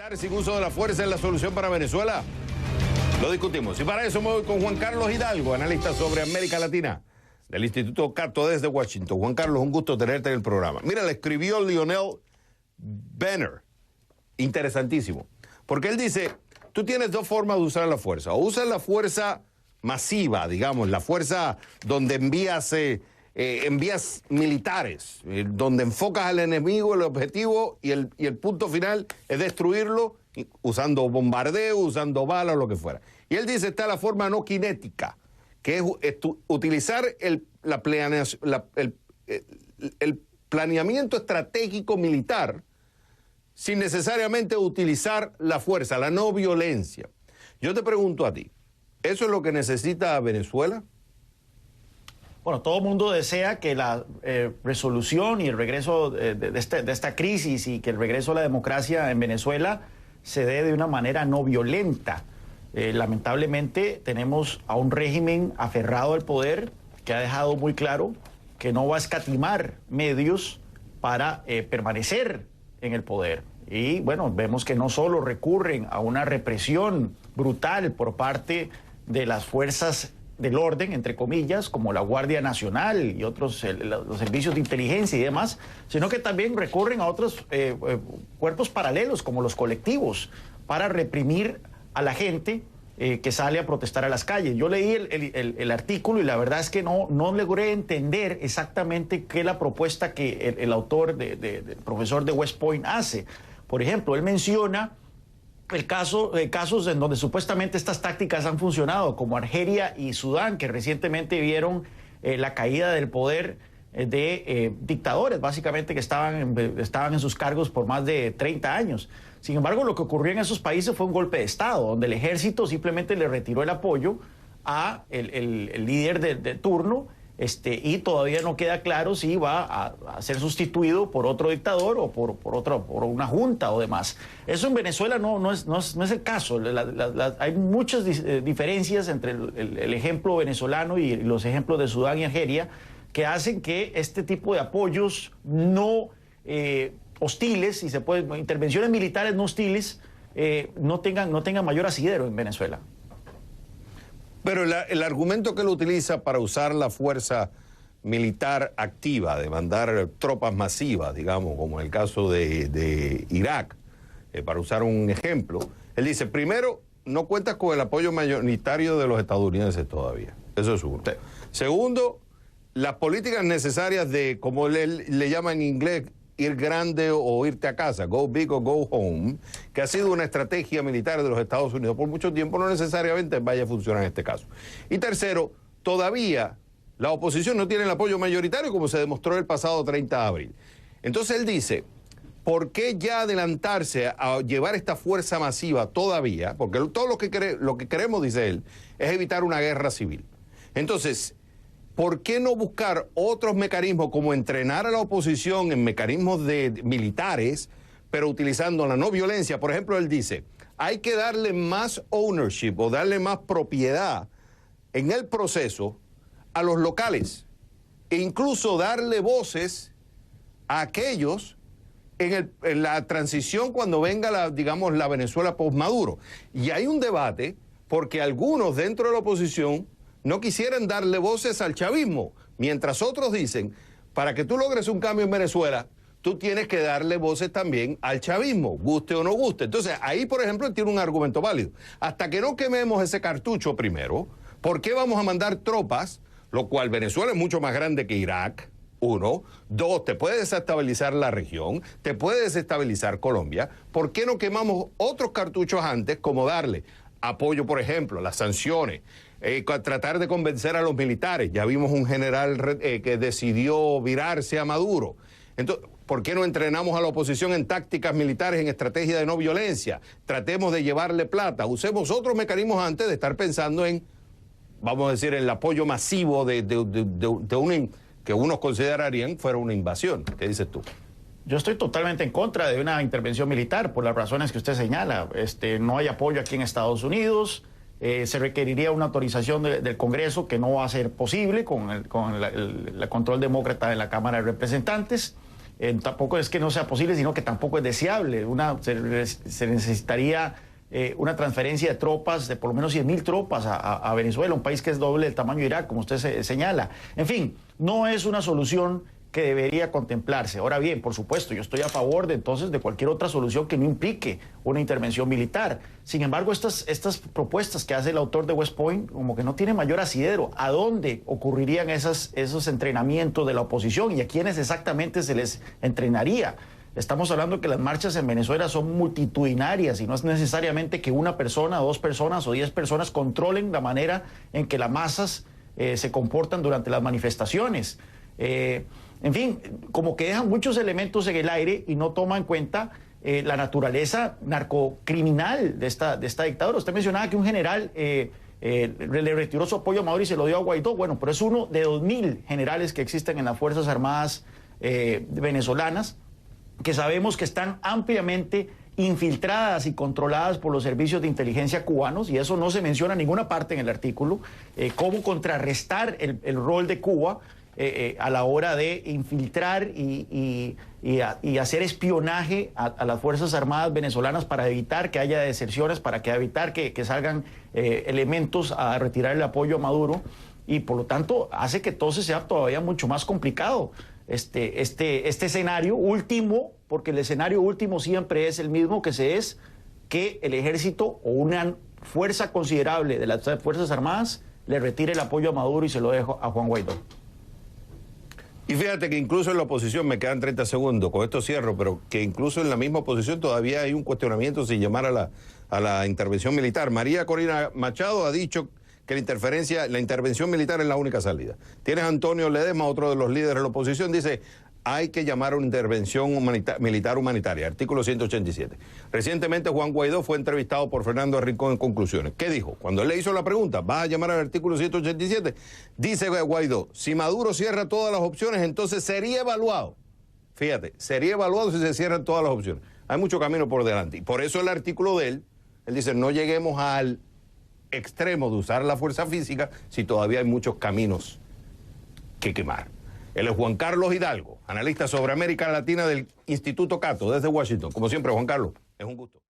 militar sin uso de la fuerza es la solución para Venezuela? Lo discutimos. Y para eso me voy con Juan Carlos Hidalgo, analista sobre América Latina del Instituto Cato desde Washington. Juan Carlos, un gusto tenerte en el programa. Mira, le escribió Lionel Benner, interesantísimo, porque él dice, tú tienes dos formas de usar la fuerza. O usas la fuerza masiva, digamos, la fuerza donde envías militares, donde enfocas al enemigo, el objetivo y el punto final es destruirlo usando bombardeo, usando balas, lo que fuera. Y él dice, está la forma no cinética, que es utilizar el planeamiento estratégico militar sin necesariamente utilizar la fuerza, la no violencia. Yo te pregunto a ti, ¿eso es lo que necesita Venezuela? Bueno, todo el mundo desea que la resolución y el regreso de esta crisis y que el regreso a la democracia en Venezuela se dé de una manera no violenta. Lamentablemente tenemos a un régimen aferrado al poder que ha dejado muy claro que no va a escatimar medios para permanecer en el poder. Y bueno, vemos que no solo recurren a una represión brutal por parte de las fuerzas del orden, entre comillas, como la Guardia Nacional y otros, los servicios de inteligencia y demás, sino que también recurren a otros cuerpos paralelos, como los colectivos, para reprimir a la gente que sale a protestar a las calles. Yo leí el artículo y la verdad es que no logré entender exactamente qué es la propuesta que el autor, el profesor de West Point hace. Por ejemplo, él menciona casos en donde supuestamente estas tácticas han funcionado, como Argelia y Sudán, que recientemente vieron la caída del poder de dictadores, básicamente, que estaban en sus cargos por más de 30 años. Sin embargo, lo que ocurrió en esos países fue un golpe de Estado, donde el ejército simplemente le retiró el apoyo a el líder de turno, y todavía no queda claro si va a ser sustituido por otro dictador o por una junta o demás. Eso en Venezuela no es el caso. Hay muchas diferencias entre el ejemplo venezolano y los ejemplos de Sudán y Argelia que hacen que este tipo de apoyos no hostiles, si se puede, intervenciones militares no hostiles, no tengan mayor asidero en Venezuela. Pero el argumento que él utiliza para usar la fuerza militar activa, de mandar tropas masivas, digamos, como en el caso de Irak, para usar un ejemplo, él dice, primero, no cuentas con el apoyo mayoritario de los estadounidenses todavía. Eso es uno. Sí. Segundo, las políticas necesarias de, como le llaman en inglés, ir grande o irte a casa, go big o go home, que ha sido una estrategia militar de los Estados Unidos por mucho tiempo, no necesariamente vaya a funcionar en este caso. Y tercero, todavía la oposición no tiene el apoyo mayoritario como se demostró el pasado 30 de abril. Entonces él dice, ¿por qué ya adelantarse a llevar esta fuerza masiva todavía? Porque todo lo que queremos, dice él, es evitar una guerra civil. Entonces, ¿por qué no buscar otros mecanismos como entrenar a la oposición en mecanismos militares, pero utilizando la no violencia? Por ejemplo, él dice, hay que darle más ownership o darle más propiedad en el proceso a los locales e incluso darle voces a aquellos en la transición cuando venga la Venezuela post-Maduro. Y hay un debate porque algunos dentro de la oposición no quisieran darle voces al chavismo, mientras otros dicen, para que tú logres un cambio en Venezuela, tú tienes que darle voces también al chavismo, guste o no guste. Entonces, ahí, por ejemplo, él tiene un argumento válido. Hasta que no quememos ese cartucho primero, ¿por qué vamos a mandar tropas? Lo cual Venezuela es mucho más grande que Irak, uno. Dos, te puede desestabilizar la región, te puede desestabilizar Colombia. ¿Por qué no quemamos otros cartuchos antes, como darle apoyo, por ejemplo, las sanciones, tratar de convencer a los militares? Ya vimos un general que decidió virarse a Maduro. Entonces, ¿por qué no entrenamos a la oposición en tácticas militares, en estrategia de no violencia? Tratemos de llevarle plata. Usemos otros mecanismos antes de estar pensando en, vamos a decir, el apoyo masivo que unos considerarían fuera una invasión. ¿Qué dices tú? Yo estoy totalmente en contra de una intervención militar por las razones que usted señala. No hay apoyo aquí en Estados Unidos. Se requeriría una autorización del Congreso que no va a ser posible con el control demócrata de la Cámara de Representantes. Tampoco es que no sea posible, sino que tampoco es deseable. Se necesitaría una transferencia de tropas, de por lo menos 100.000 tropas a Venezuela, un país que es doble del tamaño de Irak, como usted señala. En fin, no es una solución que debería contemplarse. Ahora bien, por supuesto, yo estoy a favor de cualquier otra solución que no implique una intervención militar. Sin embargo, estas propuestas que hace el autor de West Point como que no tienen mayor asidero. ¿A dónde ocurrirían esos entrenamientos de la oposición y a quiénes exactamente se les entrenaría? Estamos hablando que las marchas en Venezuela son multitudinarias y no es necesariamente que una persona, 2 personas o 10 personas controlen la manera en que las masas se comportan durante las manifestaciones. En fin, como que dejan muchos elementos en el aire y no toman en cuenta la naturaleza narcocriminal de esta dictadura. Usted mencionaba que un general le retiró su apoyo a Maduro y se lo dio a Guaidó. Bueno, pero es uno de 2.000 generales que existen en las Fuerzas Armadas venezolanas, que sabemos que están ampliamente infiltradas y controladas por los servicios de inteligencia cubanos, y eso no se menciona en ninguna parte en el artículo, cómo contrarrestar el rol de Cuba a la hora de infiltrar y hacer espionaje a las Fuerzas Armadas venezolanas para evitar que haya deserciones, para evitar que salgan elementos a retirar el apoyo a Maduro, y por lo tanto hace que todo sea todavía mucho más complicado. Este escenario último, porque el escenario último siempre es el mismo, que el ejército o una fuerza considerable de las Fuerzas Armadas le retire el apoyo a Maduro y se lo deje a Juan Guaidó. Y fíjate que incluso en la oposición, me quedan 30 segundos, con esto cierro, pero que incluso en la misma oposición todavía hay un cuestionamiento sin llamar a la intervención militar. María Corina Machado ha dicho que la intervención militar es la única salida. Tienes a Antonio Ledesma, otro de los líderes de la oposición, dice: hay que llamar a una intervención militar humanitaria, artículo 187. Recientemente Juan Guaidó fue entrevistado por Fernando Rincón en Conclusiones. ¿Qué dijo? Cuando él le hizo la pregunta, ¿vas a llamar al artículo 187? Dice Guaidó: si Maduro cierra todas las opciones, entonces sería evaluado. Fíjate, sería evaluado si se cierran todas las opciones. Hay mucho camino por delante. Y por eso el artículo de él dice: no lleguemos al extremo de usar la fuerza física si todavía hay muchos caminos que quemar. Él es Juan Carlos Hidalgo, analista sobre América Latina del Instituto Cato, desde Washington. Como siempre, Juan Carlos, es un gusto.